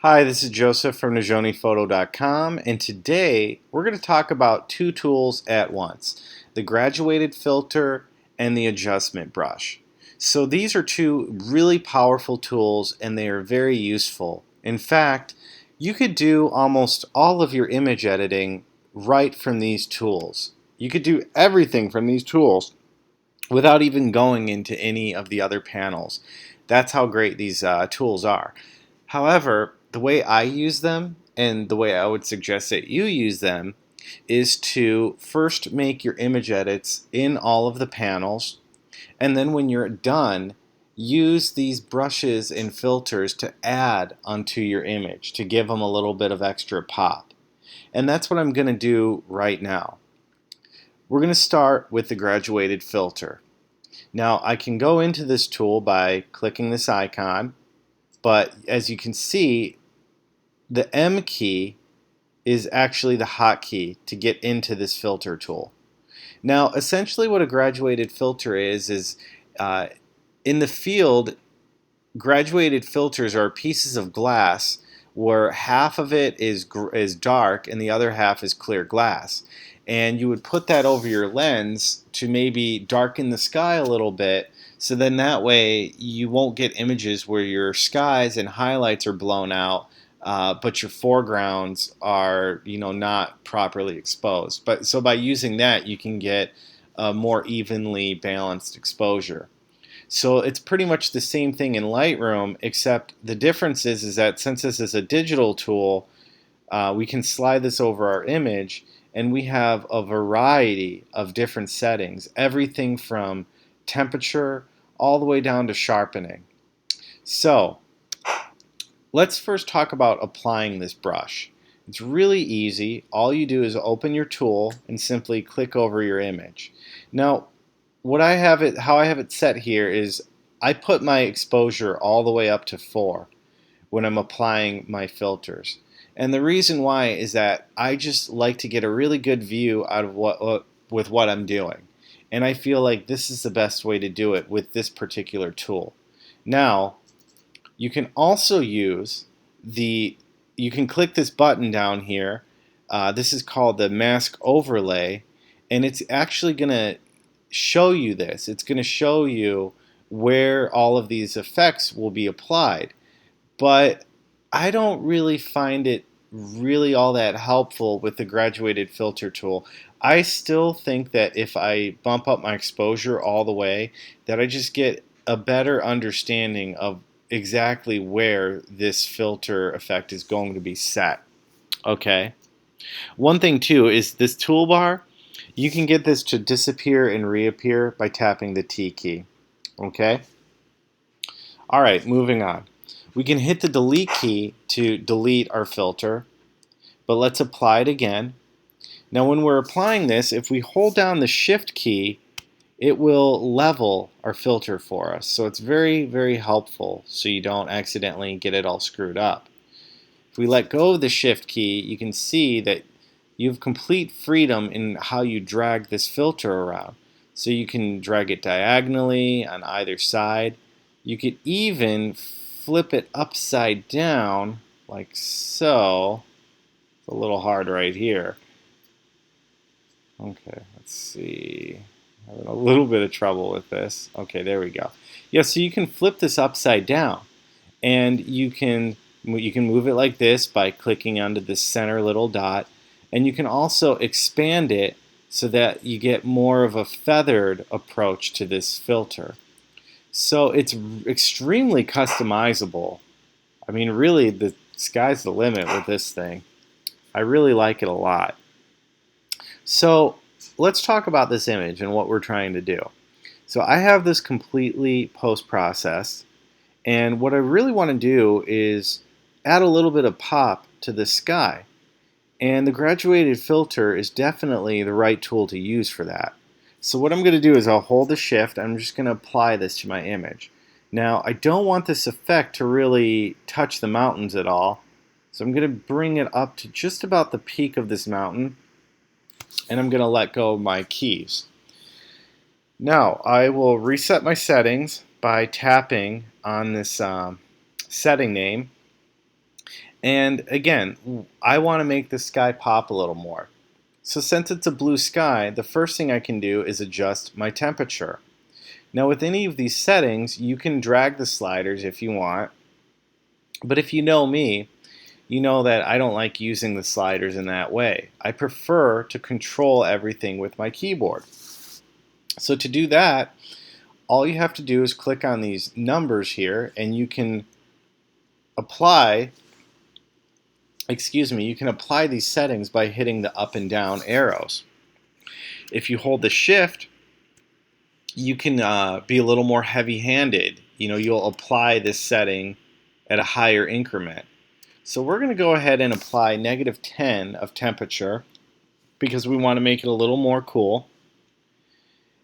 Hi, this is Joseph from NizhoniPhoto.com, and today we're going to talk about two tools at once, the graduated filter and the adjustment brush. So these are two really powerful tools and they are very useful. In fact, you could do almost all of your image editing right from these tools. You could do everything from these tools without even going into any of the other panels. That's how great these tools are. However, the way I use them and the way I would suggest that you use them is to first make your image edits in all of the panels, and then when you're done, use these brushes and filters to add onto your image to give them a little bit of extra pop. And that's what I'm going to do right now. We're going to start with the graduated filter. Now I can go into this tool by clicking this icon, but as you can see, the M key is actually the hotkey to get into this filter tool. Now, essentially what a graduated filter is uh, in the field, graduated filters are pieces of glass where half of it is dark and the other half is clear glass. And you would put that over your lens to maybe darken the sky a little bit, so then that way you won't get images where your skies and highlights are blown out, but your foregrounds are not properly exposed. But so by using that, you can get a more evenly balanced exposure. So it's pretty much the same thing in Lightroom, except the difference is that since this is a digital tool, we can slide this over our image and we have a variety of different settings, everything from temperature all the way down to sharpening. So let's first talk about applying this brush. It's really easy. All you do is open your tool and simply click over your image. Now, how I have it set here is I put my exposure all the way up to 4 when I'm applying my filters. And the reason why is that I just like to get a really good view out of what I'm doing. And I feel like this is the best way to do it with this particular tool. Now, you can also use you can click this button down here. This is called the mask overlay, and it's actually going to show you this. It's going to show you where all of these effects will be applied. But I don't really find it really all that helpful with the graduated filter tool. I still think that if I bump up my exposure all the way, that I just get a better understanding of exactly where this filter effect is going to be set. Okay. One thing too is this toolbar. You can get this to disappear and reappear by tapping the T key. Okay? Alright, moving on. We can hit the delete key to delete our filter, but let's apply it again. Now when we're applying this, if we hold down the shift key, it will level our filter for us. So it's very, very helpful so you don't accidentally get it all screwed up. If we let go of the shift key, you can see that you have complete freedom in how you drag this filter around. So you can drag it diagonally on either side. You could even flip it upside down like so. It's a little hard right here. Okay, let's see. Having a little bit of trouble with this. Okay, there we go. Yeah, so you can flip this upside down, and you can move it like this by clicking onto the center little dot, and you can also expand it so that you get more of a feathered approach to this filter. So it's extremely customizable. I mean, really, the sky's the limit with this thing. I really like it a lot. So let's talk about this image and what we're trying to do. So I have this completely post-processed, and what I really want to do is add a little bit of pop to the sky. And the graduated filter is definitely the right tool to use for that. So what I'm going to do is I'll hold the shift. I'm just going to apply this to my image. Now I don't want this effect to really touch the mountains at all. So I'm going to bring it up to just about the peak of this mountain. And I'm going to let go of my keys. Now I will reset my settings by tapping on this setting name. And again, I want to make the sky pop a little more. So since it's a blue sky, the first thing I can do is adjust my temperature. Now with any of these settings, you can drag the sliders if you want, but if you know me, you know that I don't like using the sliders in that way. I prefer to control everything with my keyboard. So to do that, all you have to do is click on these numbers here, and you can apply these settings by hitting the up and down arrows. If you hold the shift, you can be a little more heavy-handed. You'll apply this setting at a higher increment. So we're going to go ahead and apply -10 of temperature because we want to make it a little more cool.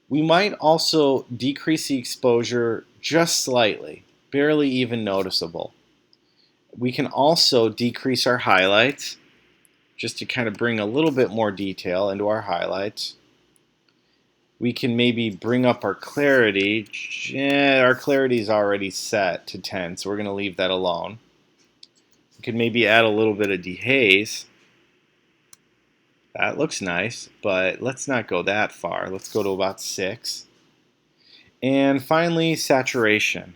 We might also decrease the exposure just slightly, barely even noticeable. We can also decrease our highlights just to kind of bring a little bit more detail into our highlights. We can maybe bring up our clarity. Our clarity is already set to 10, so we're going to leave that alone. We could maybe add a little bit of dehaze. That looks nice, but let's not go that far. Let's go to about 6. And finally, saturation.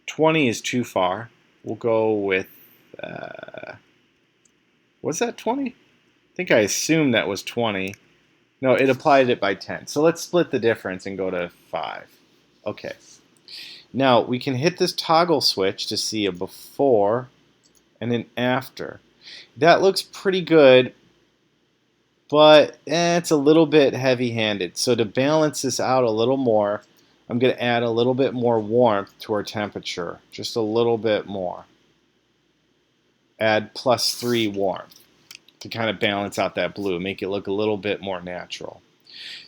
20 is too far. We'll go with, was that 20? I think I assumed that was 20. No, it applied it by 10. So let's split the difference and go to 5. Okay. Now, we can hit this toggle switch to see a before and an after. That looks pretty good, but it's a little bit heavy-handed. So to balance this out a little more, I'm going to add a little bit more warmth to our temperature. Just a little bit more. Add +3 warmth to kind of balance out that blue, make it look a little bit more natural.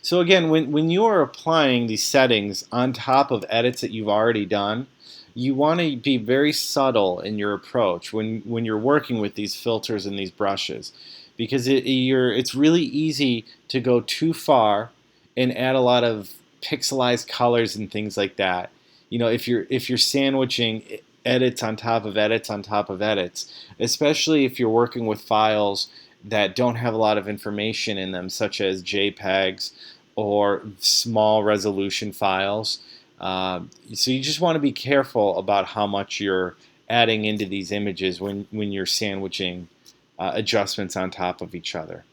So again, when you are applying these settings on top of edits that you've already done, you want to be very subtle in your approach when you're working with these filters and these brushes, because it's really easy to go too far and add a lot of pixelized colors and things like that. If you're sandwiching edits on top of edits on top of edits, especially if you're working with files that don't have a lot of information in them, such as JPEGs or small resolution files. So you just want to be careful about how much you're adding into these images when you're sandwiching adjustments on top of each other.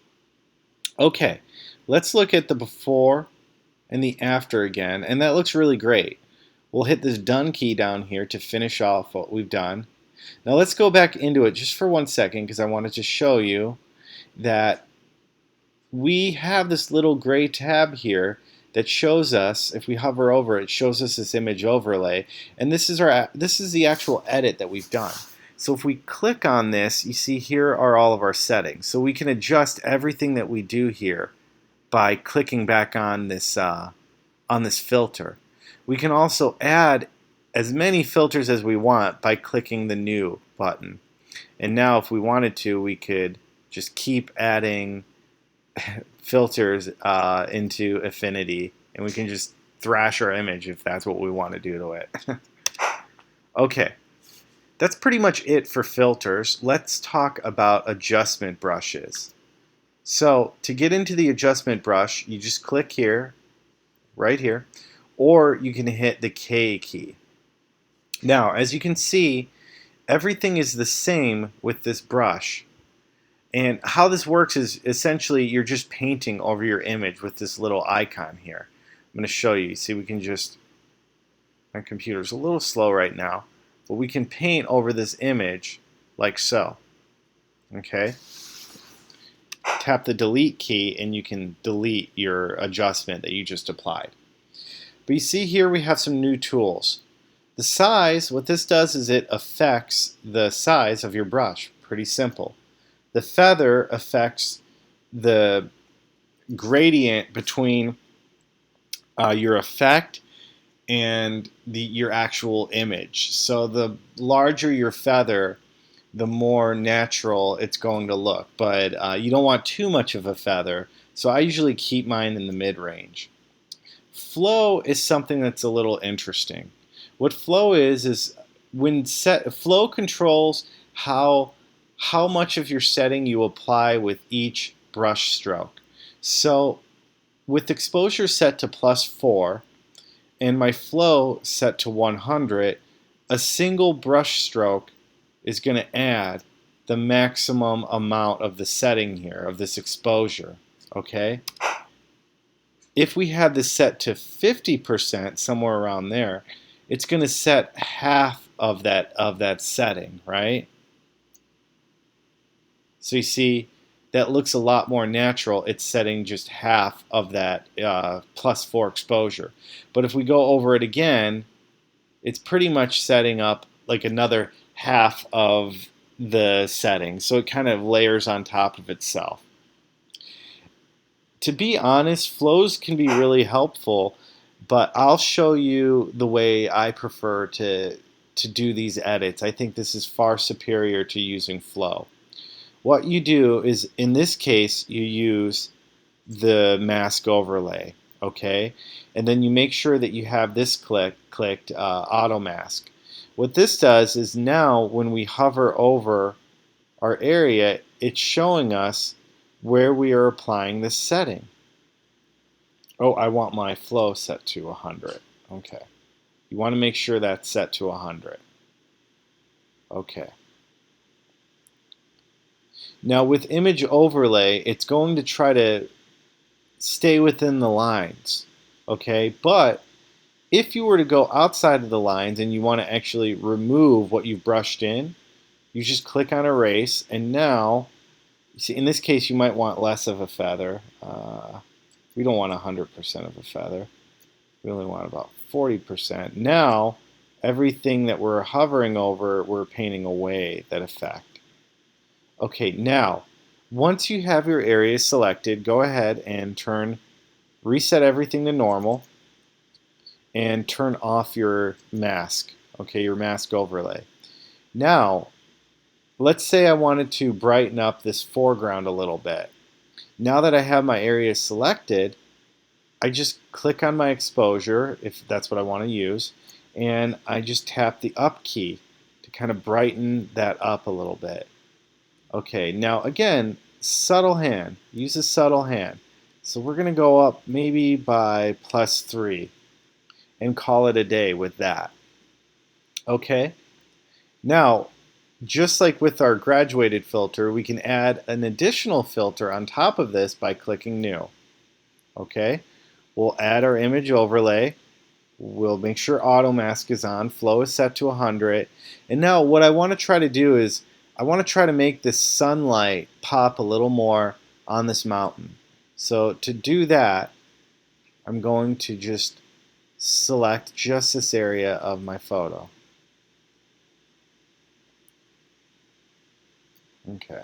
Okay, let's look at the before and the after again, and that looks really great. We'll hit this done key down here to finish off what we've done. Now let's go back into it just for 1 second, because I wanted to show you that we have this little gray tab here that shows us, if we hover over it, shows us this image overlay, and this is the actual edit that we've done. So if we click on this, you see here are all of our settings. So we can adjust everything that we do here by clicking back on this filter. We can also add as many filters as we want by clicking the new button. And now if we wanted to, we could just keep adding filters into Affinity, and we can just thrash our image if that's what we want to do to it. Okay, that's pretty much it for filters. Let's talk about adjustment brushes. So to get into the adjustment brush, you just click here, right here, or you can hit the K key. Now, as you can see, everything is the same with this brush. And how this works is essentially you're just painting over your image with this little icon here. I'm going to show you. See, we can just, my computer's a little slow right now, but we can paint over this image like so. Okay? Tap the delete key and you can delete your adjustment that you just applied. But you see here we have some new tools. The size, what this does is it affects the size of your brush. Pretty simple. The feather affects the gradient between your effect and your actual image. So the larger your feather, the more natural it's going to look. But you don't want too much of a feather, so I usually keep mine in the mid-range. Flow is something that's a little interesting. What flow is when flow controls how much of your setting you apply with each brush stroke. So with exposure set to +4 and my flow set to 100, a single brush stroke is going to add the maximum amount of the setting here, of this exposure, okay? If we have this set to 50%, somewhere around there, it's going to set half of that setting, right? So you see, that looks a lot more natural. It's setting just half of that +4 exposure. But if we go over it again, it's pretty much setting up like another half of the setting. So it kind of layers on top of itself. To be honest, flows can be really helpful, but I'll show you the way I prefer to do these edits. I think this is far superior to using flow. What you do is, in this case, you use the mask overlay, okay? And then you make sure that you have this clicked auto mask. What this does is now when we hover over our area, it's showing us where we are applying this setting. Oh, I want my flow set to 100. Okay. You want to make sure that's set to 100. Okay. Now with image overlay, it's going to try to stay within the lines, okay? But if you were to go outside of the lines and you want to actually remove what you've brushed in, you just click on erase, and now, you see, in this case, you might want less of a feather. We don't want 100% of a feather. We only want about 40%. Now, everything that we're hovering over, we're painting away that effect. Okay, now, once you have your area selected, go ahead and reset everything to normal and turn off your mask, okay, your mask overlay. Now, let's say I wanted to brighten up this foreground a little bit. Now that I have my area selected, I just click on my exposure, if that's what I want to use, and I just tap the up key to kind of brighten that up a little bit. Okay, now again, subtle hand. Use a subtle hand. So we're going to go up maybe by +3 and call it a day with that. Okay, now just like with our graduated filter, we can add an additional filter on top of this by clicking New. Okay, we'll add our image overlay. We'll make sure auto mask is on. Flow is set to 100. And now what I want to try to do is I want to try to make this sunlight pop a little more on this mountain. So to do that, I'm going to just select just this area of my photo. Okay.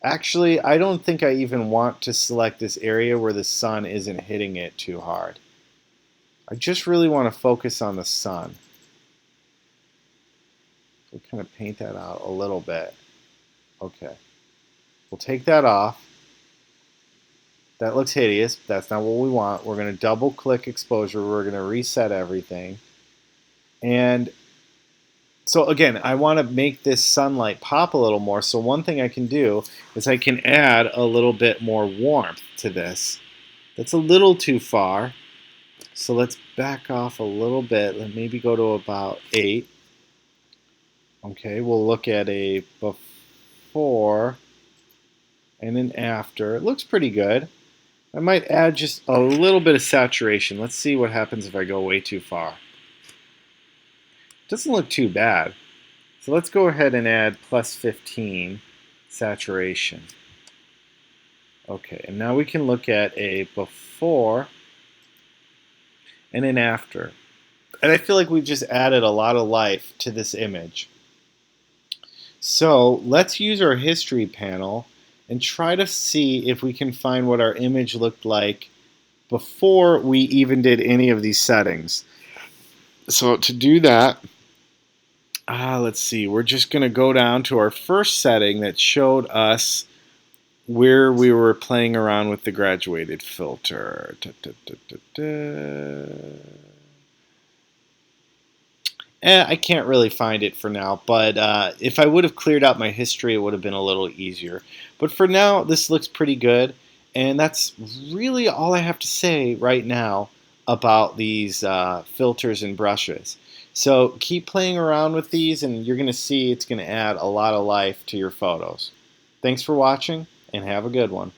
Actually, I don't think I even want to select this area where the sun isn't hitting it too hard. I just really want to focus on the sun. So kind of paint that out a little bit. Okay. We'll take that off. That looks hideous. That's not what we want. We're going to double click exposure. We're going to reset everything. And so again, I want to make this sunlight pop a little more. So one thing I can do is I can add a little bit more warmth to this. That's a little too far. So let's back off a little bit. Let maybe go to about 8. Okay, we'll look at a before and an after. It looks pretty good. I might add just a little bit of saturation. Let's see what happens if I go way too far. Doesn't look too bad. So let's go ahead and add +15 saturation. Okay, and now we can look at a before and an after. And I feel like we've just added a lot of life to this image. So let's use our history panel and try to see if we can find what our image looked like before we even did any of these settings. So to do that, let's see, we're just going to go down to our first setting that showed us where we were playing around with the graduated filter. I can't really find it for now, but if I would have cleared out my history, it would have been a little easier. But for now, this looks pretty good, and that's really all I have to say right now about these filters and brushes. So keep playing around with these, and you're going to see it's going to add a lot of life to your photos. Thanks for watching, and have a good one.